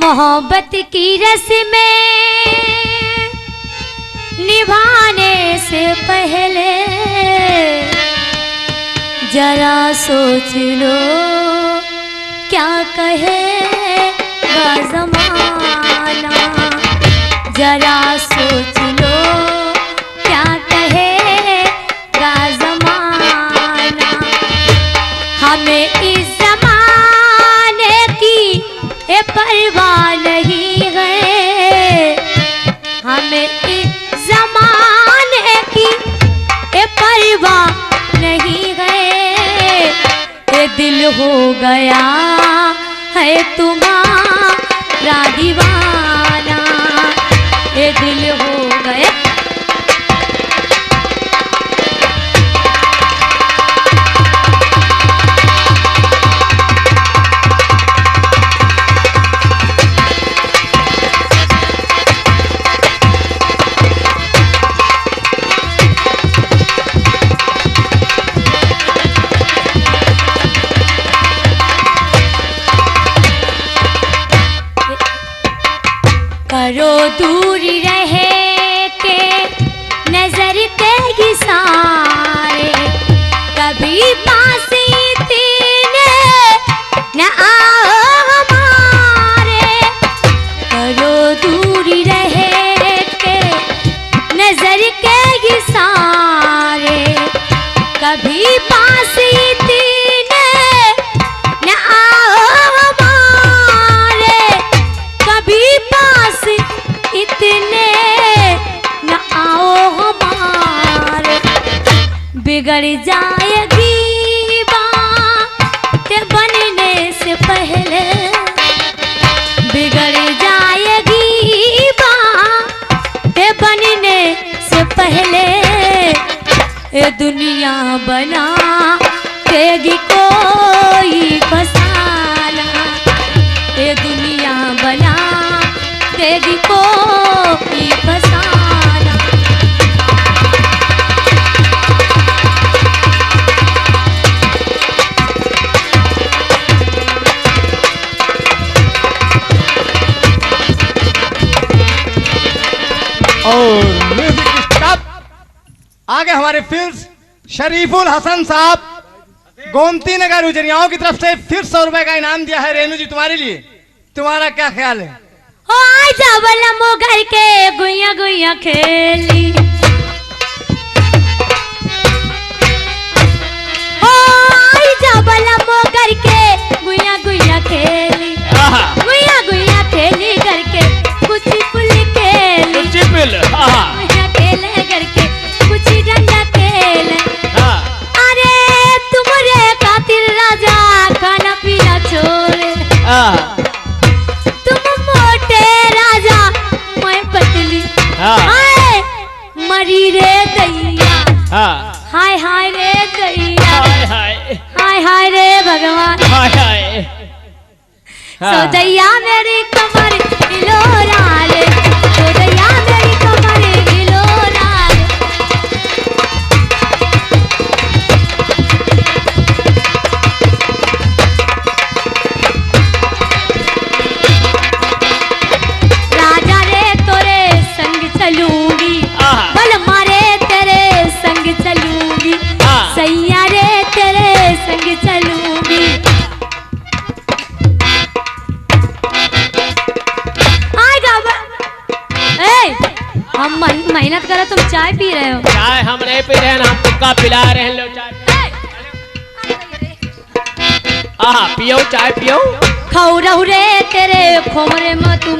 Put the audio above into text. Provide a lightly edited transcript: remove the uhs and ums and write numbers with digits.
मोहब्बत की रस्में निभाने से पहले जरा सोच लो क्या कहेगा ज़माना, जरा सोच लो क्या कहेगा ज़माना। हमें इस ज़माने की परवाह नहीं है, हमें इस ज़माने की परवाह नहीं है। ये दिल हो गया है तुम्हारा दीवाना, ये दिल हो गया। करो दूरी रहे के नजर के इशारे, कभी पास इतने न आओ हमारे। करो दूरी रहे के नजर के इशारे, कभी पास इतने न आओ हमारे, कभी पास इतने न आओ हमारे। बिगड़ जाएगी बात बनने से पहले, बिगड़ जाएगी बात बनने से पहले। ये दुनिया बना देगी कोई फसाना, ये दुनिया बना देगी कोई फसाना। और म्यूजिक स्टॉप। आगे हमारे फिर शरीफुल हसन साहब गोमती नगर उजरियाओं की तरफ से फिर 100 रुपए का इनाम दिया है। रेनू जी तुम्हारे लिए, तुम्हारा क्या ख्याल है? ओ आजा वाला मोगर के गुइया गुइया खेली, ओ आजा वाला मोगर के गुइया गुइया खेली, गुइया गुइया खेली करके कुछ पुल खेली, कुछ पुल खेले करके कुछ डंडा खेले। अरे तुम्हारे खातिर राजा खाना पीना छोड़े, हाय मरी रे दैया, हाय हाय रे दैया, हाय हाय रे भगवान, सौदैया मेरी कमर हिलोरा ले, सौदैया मेरी कमर हिलोरा ले। राजा रे तोरे संग चलूंगी, बल मारे तेरे संग चलूंगी, सैया रे तेरे संग चलूंगी। आएगा हम मेहनत करो, तुम चाय पी रहे हो। चाय हम नहीं पी रहे हैं, हम तुमका पिला रहे हैं। लो चाय, पियो चाय पियो। खाऊ रहू रे तेरे खोमरे में तुम